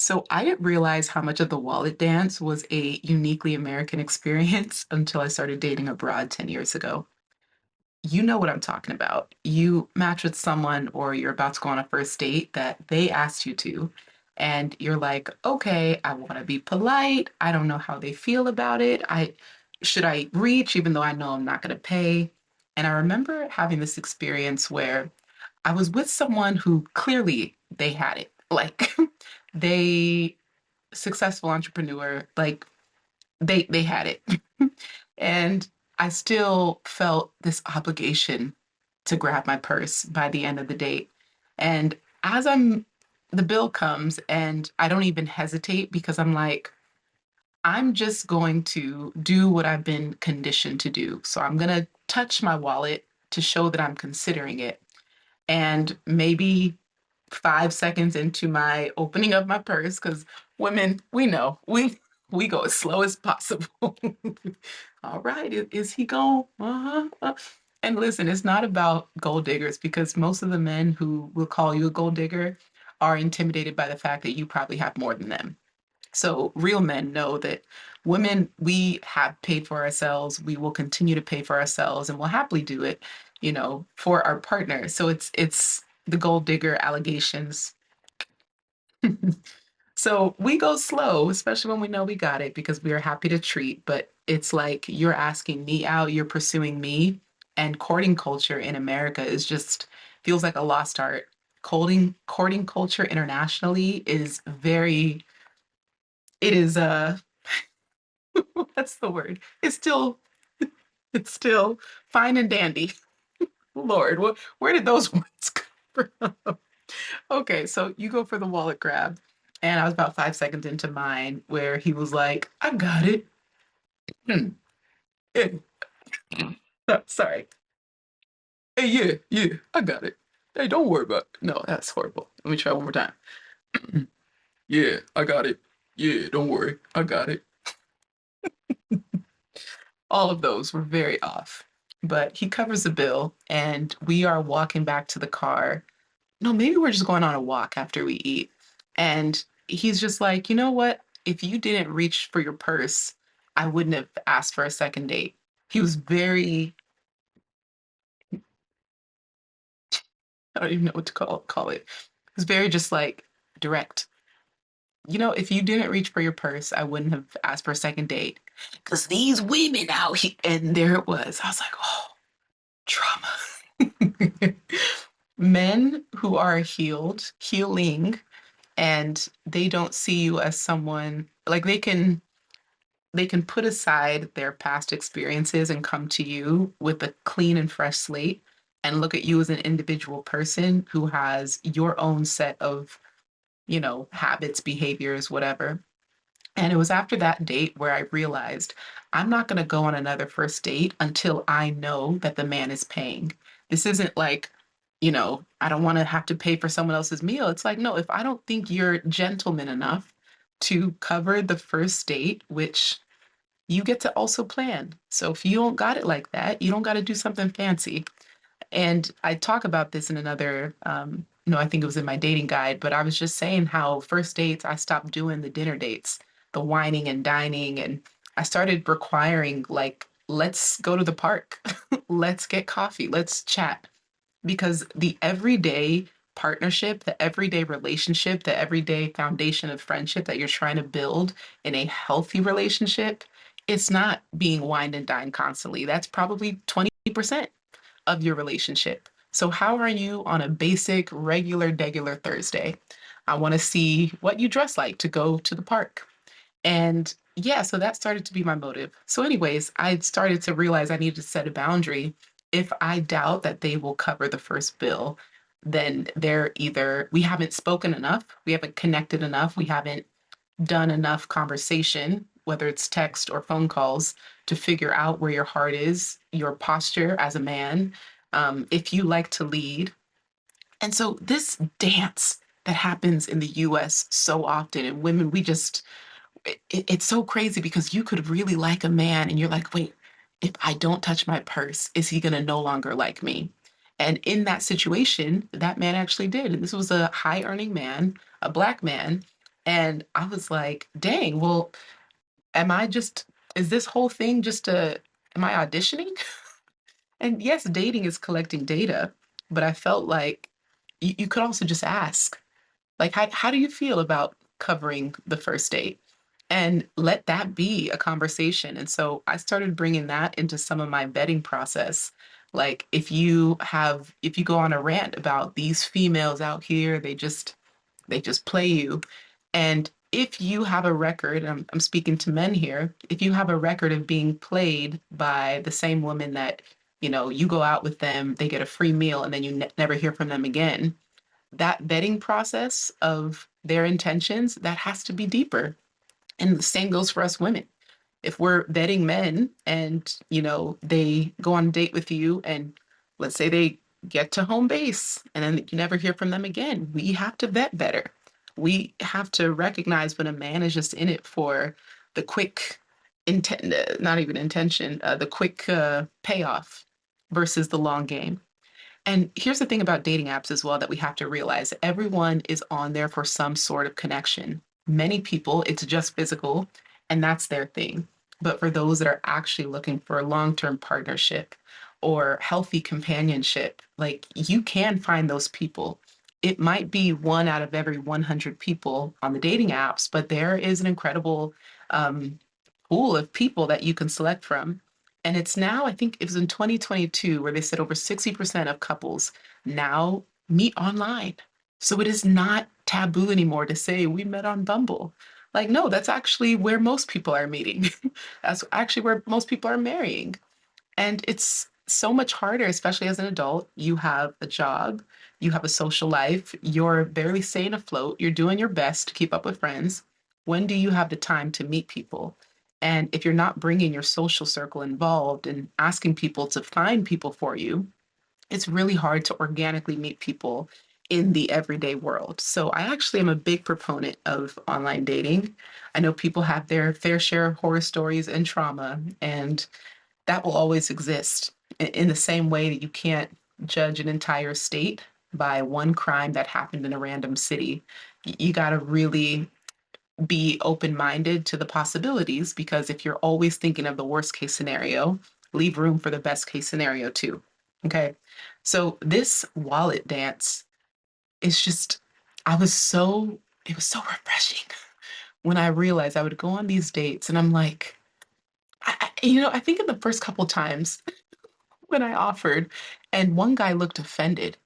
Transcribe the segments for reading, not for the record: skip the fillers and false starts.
So I didn't realize how much of the wallet dance was a uniquely American experience until I started dating abroad 10 years ago. You know what I'm talking about. You match with someone or you're about to go on a first date that they asked you to, and you're like, "Okay, I want to be polite. I don't know how they feel about it. I should I reach even though I know I'm not going to pay?" And I remember having this experience where I was with someone who clearly they had it. Like they successful entrepreneur, like they had it. And I still felt this obligation to grab my purse by the end of the date. And as the bill comes and I don't even hesitate because I'm like, I'm just going to do what I've been conditioned to do. So I'm going to touch my wallet to show that I'm considering it. And maybe 5 seconds into my opening of my purse, because women, we know, we go as slow as possible. All right, is he going? Uh-huh. And listen, it's not about gold diggers because most of the men who will call you a gold digger are intimidated by the fact that you probably have more than them. So real men know that women, we have paid for ourselves. We will continue to pay for ourselves and we'll happily do it, for our partner. So it's the gold digger allegations. So we go slow, especially when we know we got it because we are happy to treat, but it's like you're asking me out, you're pursuing me, and courting culture in America is just feels like a lost art. Courting culture internationally is very it is what's the word? It's still fine and dandy. Lord, where did those words come from? Okay, so you go for the wallet grab, and I was about 5 seconds into mine where he was like, "I got it." Hmm. Eh, sorry. Hey, yeah, yeah, I got it. Hey, don't worry about it. No, that's horrible. Let me try one more time. Yeah, I got it. Yeah, don't worry, I got it. All of those were very off. But he covers the bill, and we are walking back to the car. No, maybe we're just going on a walk after we eat. And he's just like, you know what? If you didn't reach for your purse, I wouldn't have asked for a second date. He was very, I don't even know what to call it. He was very just like direct. If you didn't reach for your purse, I wouldn't have asked for a second date. Because these women out here, and there it was. I was like, oh, trauma. Men who are healing, and they don't see you as someone like they can put aside their past experiences and come to you with a clean and fresh slate and look at you as an individual person who has your own set of habits, behaviors, whatever. And it was after that date where I realized I'm not going to go on another first date until I know that the man is paying. This isn't like, I don't want to have to pay for someone else's meal. It's like, no, if I don't think you're gentleman enough to cover the first date, which you get to also plan. So if you don't got it like that, you don't got to do something fancy. And I talk about this in another, no, I think it was in my dating guide, but I was just saying how first dates, I stopped doing the dinner dates, the wining and dining. And I started requiring, like, let's go to the park, let's get coffee, let's chat. Because the everyday partnership, the everyday relationship, the everyday foundation of friendship that you're trying to build in a healthy relationship, it's not being wined and dined constantly. That's probably 20% of your relationship. So, how are you on a basic, regular Thursday? I want to see what you dress like to go to the park. And yeah, so that started to be my motive. So, anyways, I started to realize I needed to set a boundary. If I doubt that they will cover the first bill, then they're either we haven't spoken enough, we haven't connected enough, we haven't done enough conversation, whether it's text or phone calls, to figure out where your heart is, your posture as a man, if you like to lead. And so, this dance that happens in the US so often, and women, it's so crazy because you could really like a man and you're like, wait, if I don't touch my purse, is he going to no longer like me? And in that situation, that man actually did. And this was a high earning man, a black man. And I was like, dang, well, am I just, is this whole thing just am I auditioning? And yes, dating is collecting data, but I felt like you could also just ask, like, how do you feel about covering the first date? And let that be a conversation. And so I started bringing that into some of my vetting process. Like, if you go on a rant about these females out here, they just play you. And if you have a record, I'm speaking to men here, if you have a record of being played by the same woman that, you go out with them, they get a free meal, and then you never hear from them again, that vetting process of their intentions, that has to be deeper. And the same goes for us women. If we're vetting men and, they go on a date with you and let's say they get to home base and then you never hear from them again, we have to vet better. We have to recognize when a man is just in it for the quick intent, not even intention, the quick payoff versus the long game. And here's the thing about dating apps as well that we have to realize everyone is on there for some sort of connection. Many people, it's just physical, and that's their thing. But for those that are actually looking for a long term partnership or healthy companionship, like you can find those people. It might be one out of every 100 people on the dating apps, but there is an incredible um, pool of people that you can select from. And it's now, I think it was in 2022, where they said over 60% of couples now meet online. So it is not taboo anymore to say we met on Bumble. Like, no, that's actually where most people are meeting. That's actually where most people are marrying. And it's so much harder, especially as an adult. You have a job, you have a social life, you're barely staying afloat, you're doing your best to keep up with friends. When do you have the time to meet people? And if you're not bringing your social circle involved and asking people to find people for you, it's really hard to organically meet people in the everyday world. So I actually am a big proponent of online dating. I know people have their fair share of horror stories and trauma, and that will always exist in the same way that you can't judge an entire state by one crime that happened in a random city. You got to really be open minded to the possibilities because if you're always thinking of the worst case scenario, leave room for the best case scenario too. Okay. So this wallet dance is just, it was so refreshing when I realized I would go on these dates and I'm like, I think in the first couple times when I offered, and one guy looked offended.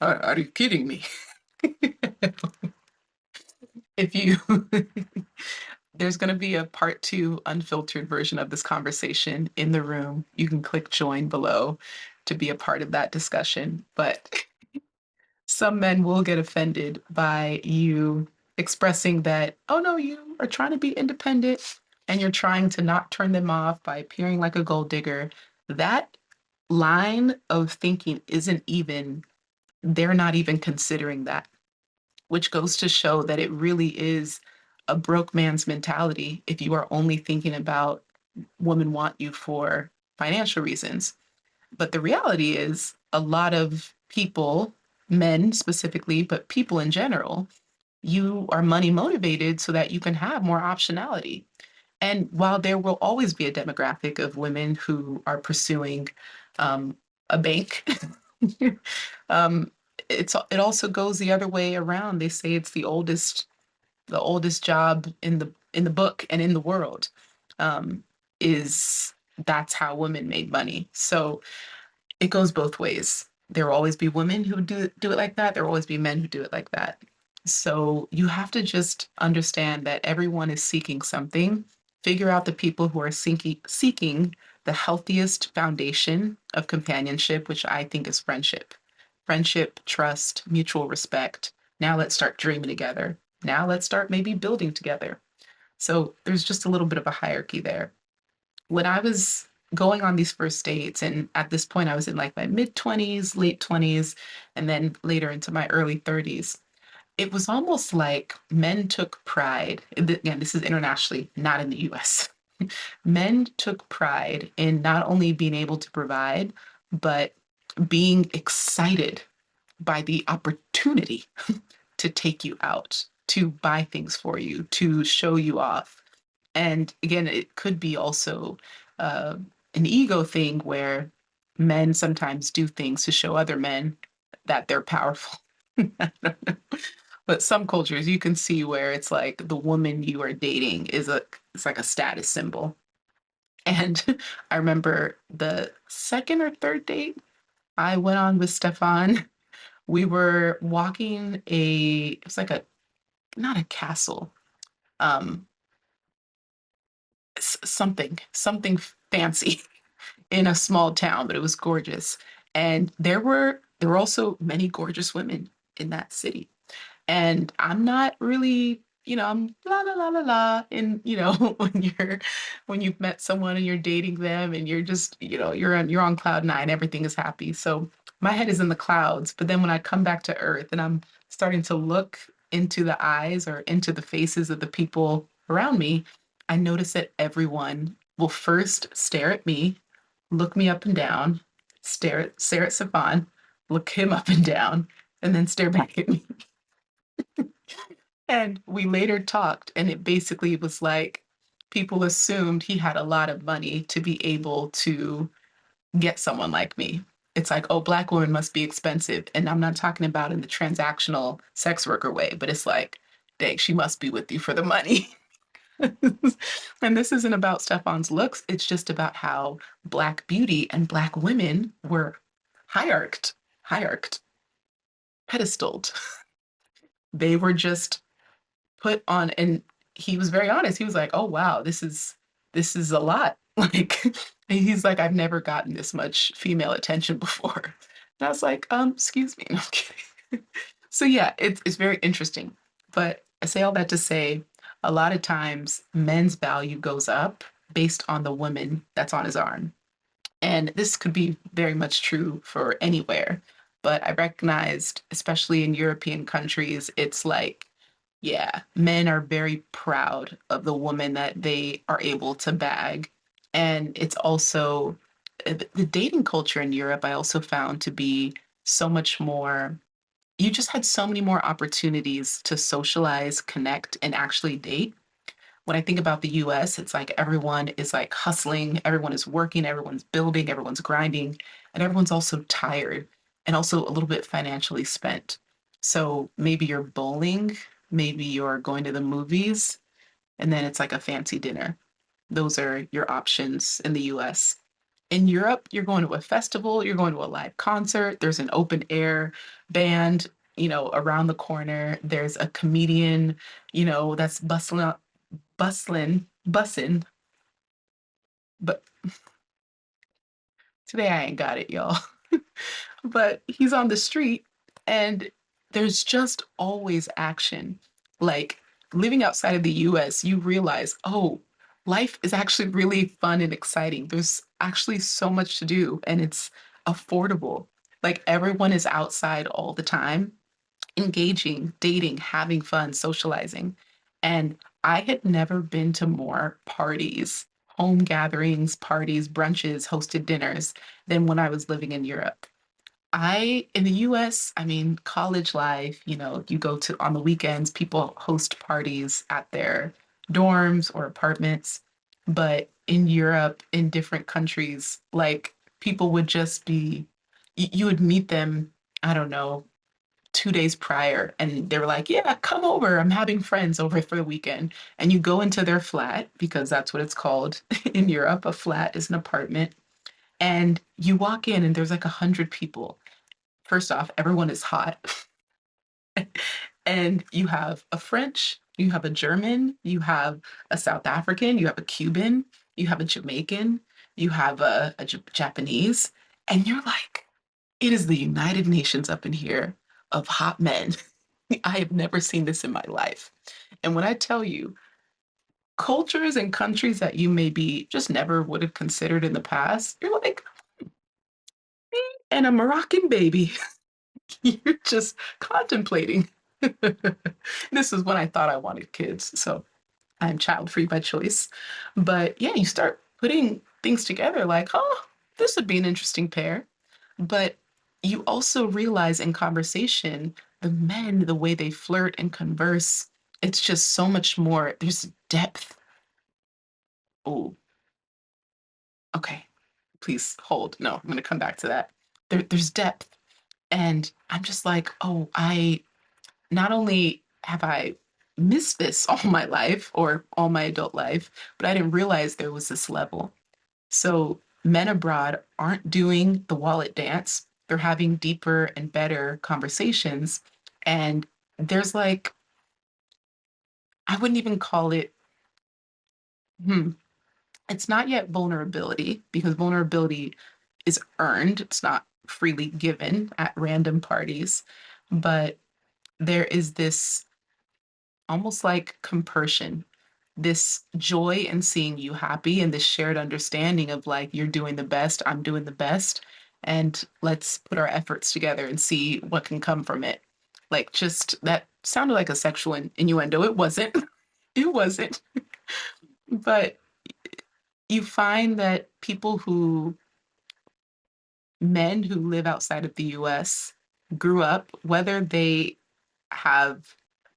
Are you kidding me? If you, there's going to be a part two unfiltered version of this conversation in the room. You can click join below to be a part of that discussion. But some men will get offended by you expressing that, oh no, you are trying to be independent and you're trying to not turn them off by appearing like a gold digger. That line of thinking isn't even, they're not even considering that, which goes to show that it really is a broke man's mentality if you are only thinking about women want you for financial reasons. But the reality is, a lot of people, men specifically, but people in general, you are money motivated so that you can have more optionality. And while there will always be a demographic of women who are pursuing um, a bank, um, it also goes the other way around. They say it's the oldest job in the book and in the world. Um, is That's how women made money. So it goes both ways. There will always be women who do it like that. There will always be men who do it like that. So you have to just understand that everyone is seeking something. Figure out the people who are seeking the healthiest foundation of companionship, which I think is friendship. Friendship, trust, mutual respect. Now let's start dreaming together. Now let's start maybe building together. So there's just a little bit of a hierarchy there. When I was going on these first dates, and at this point I was in like my mid 20s, late 20s, and then later into my early 30s, it was almost like men took pride. Again, this is internationally, not in the US. Men took pride in not only being able to provide, but being excited by the opportunity to take you out. to buy things for you, to show you off. And again, it could be also uh, an ego thing where men sometimes do things to show other men that they're powerful. I don't know. But some cultures you can see where it's like the woman you are dating is a it's like a status symbol. And I remember the second or third date I went on with Stefan. We were walking it was like a not a castle, um, something fancy in a small town, but it was gorgeous. And there were also many gorgeous women in that city. And I'm not really, I'm la la la la la. And when you've met someone and you're dating them and you're just, you're on cloud nine, everything is happy. So my head is in the clouds. But then when I come back to earth and I'm starting to look into the eyes or into the faces of the people around me, I notice that everyone will first stare at me, look me up and down, stare at Saban, look him up and down, and then stare back at me. And we later talked, and it basically was like people assumed he had a lot of money to be able to get someone like me. It's like, oh, black women must be expensive. And I'm not talking about in the transactional sex worker way, but it's like, dang, she must be with you for the money. And this isn't about Stefan's looks. It's just about how black beauty and black women were hierarched, pedestaled. They were just put on, and he was very honest. He was like, "Oh wow, this is a lot." Like he's like, "I've never gotten this much female attention before." And I was like, excuse me." No, I'm kidding. So yeah, it's very interesting. But I say all that to say, a lot of times men's value goes up based on the woman that's on his arm. And this could be very much true for anywhere. But I recognized, especially in European countries, it's like, yeah, men are very proud of the woman that they are able to bag. And it's also the dating culture in Europe, I also found to be so much more, you just had so many more opportunities to socialize, connect, and actually date. When I think about the US, it's like everyone is like hustling, everyone is working, everyone's building, everyone's grinding, and everyone's also tired and also a little bit financially spent. So maybe you're bowling, maybe you're going to the movies, and then it's like a fancy dinner. Those are your options in the US. In Europe, you're going to a festival, you're going to a live concert, there's an open air band, around the corner, there's a comedian, that's bussing, but today I ain't got it, y'all. But he's on the street and there's just always action. Like living outside of the US, you realize, oh, life is actually really fun and exciting. There's actually so much to do and it's affordable. Like everyone is outside all the time, engaging, dating, having fun, socializing. And I had never been to more parties, home gatherings, parties, brunches, hosted dinners than when I was living in Europe. In the US, I mean, college life, you go to on the weekends, people host parties at their dorms or apartments. But in Europe, in different countries, like people would just be, you would meet them, I don't know, 2 days prior, and they were like, yeah, come over. I'm having friends over for the weekend. And you go into their flat because that's what it's called in Europe. A flat is an apartment. And you walk in and there's like 100 people. First off, everyone is hot. And you have a French, you have a German, you have a South African, you have a Cuban, you have a Jamaican, you have a Japanese. And you're like, it is the United Nations up in here of hot men. I have never seen this in my life. And when I tell you, cultures and countries that you maybe just never would have considered in the past, you're like, me and a Moroccan baby. You're just contemplating. This is when I thought I wanted kids. So I'm child free by choice. But yeah, you start putting things together like, oh, this would be an interesting pair. But you also realize in conversation, the men, the way they flirt and converse. It's just so much more. There's depth. Oh, okay. Please hold. No, I'm going to come back to that. There's depth. And I'm just like, oh, I not only have I missed this all my life or all my adult life, but I didn't realize there was this level. So men abroad aren't doing the wallet dance. They're having deeper and better conversations. And there's like, I wouldn't even call it, hmm, it's not yet vulnerability because vulnerability is earned. It's not freely given at random parties. But there is this almost like compersion, this joy in seeing you happy and this shared understanding of like, you're doing the best, I'm doing the best. And let's put our efforts together and see what can come from it. Like, just that sounded like a sexual innuendo. It wasn't. It wasn't. But you find that men who live outside of the US grew up, whether they have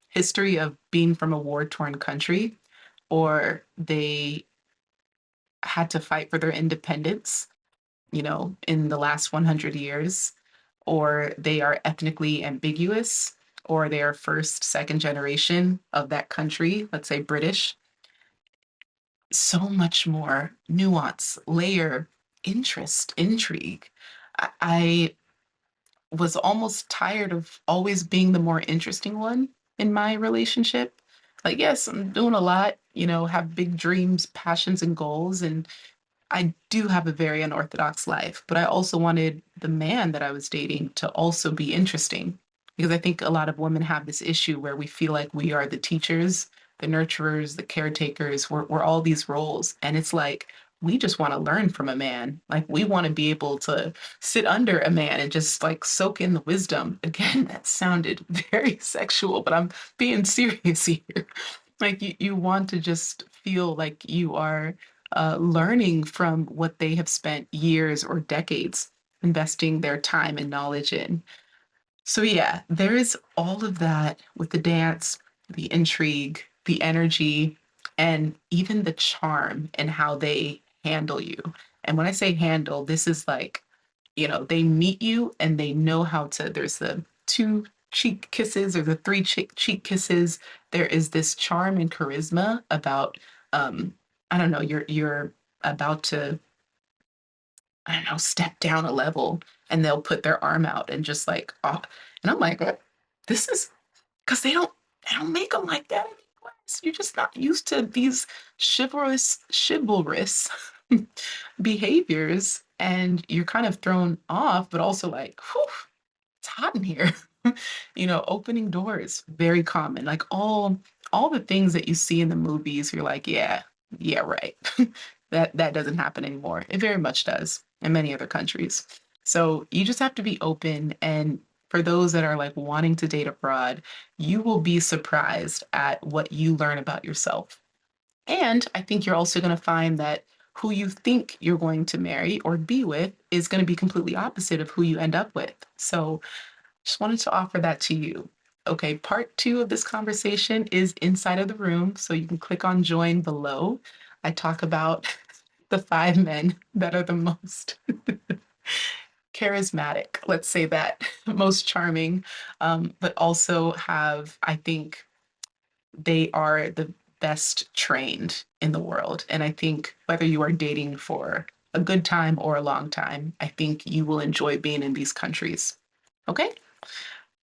history of being from a war-torn country or they had to fight for their independence, in the last 100 years, or they are ethnically ambiguous, or they are first, second generation of that country, let's say British. So much more nuance, layer, interest, intrigue. I was almost tired of always being the more interesting one in my relationship. Like, yes, I'm doing a lot, have big dreams, passions, and goals. And I do have a very unorthodox life, but I also wanted the man that I was dating to also be interesting because I think a lot of women have this issue where we feel like we are the teachers, the nurturers, the caretakers. We're all these roles. And it's like, we just want to learn from a man. Like, we want to be able to sit under a man and just like soak in the wisdom. Again, that sounded very sexual, but I'm being serious here. Like, you want to just feel like you are learning from what they have spent years or decades investing their time and knowledge in. So, yeah, there is all of that with the dance, the intrigue, the energy, and even the charm and how they handle you. And when I say handle, this is like, they meet you and they know how to, there's the two cheek kisses or the three cheek kisses. There is this charm and charisma about, um, I don't know, you're about to, I don't know, step down a level and they'll put their arm out and just like, oh, and I'm like, this is because they don't make them like that in the US. You're just not used to these chivalrous behaviors, and you're kind of thrown off, but also like, whew, it's hot in here. Opening doors, very common. Like all the things that you see in the movies, you're like, yeah, yeah, right. That doesn't happen anymore. It very much does in many other countries. So you just have to be open. And for those that are like wanting to date abroad, you will be surprised at what you learn about yourself. And I think you're also going to find that who you think you're going to marry or be with is going to be completely opposite of who you end up with. So just wanted to offer that to you. Okay, part two of this conversation is inside of the room, so you can click on join below. I talk about the 5 men that are the most charismatic, let's say that, most charming, but also have, I think, they are the best trained in the world. And I think whether you are dating for a good time or a long time, I think you will enjoy being in these countries. Okay?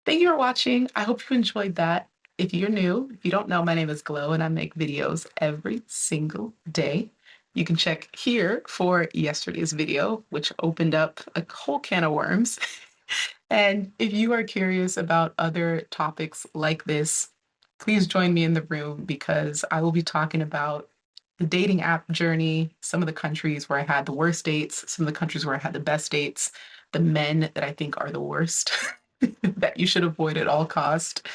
Thank you for watching. I hope you enjoyed that. If you're new, if you don't know, my name is Glow and I make videos every single day. You can check here for yesterday's video, which opened up a whole can of worms. And if you are curious about other topics like this, please join me in the room because I will be talking about the dating app journey, some of the countries where I had the worst dates, some of the countries where I had the best dates, the men that I think are the worst that you should avoid at all cost.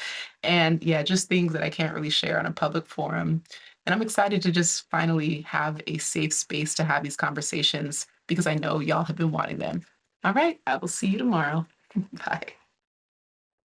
And yeah, just things that I can't really share on a public forum. And I'm excited to just finally have a safe space to have these conversations because I know y'all have been wanting them. All right, I will see you tomorrow. Bye.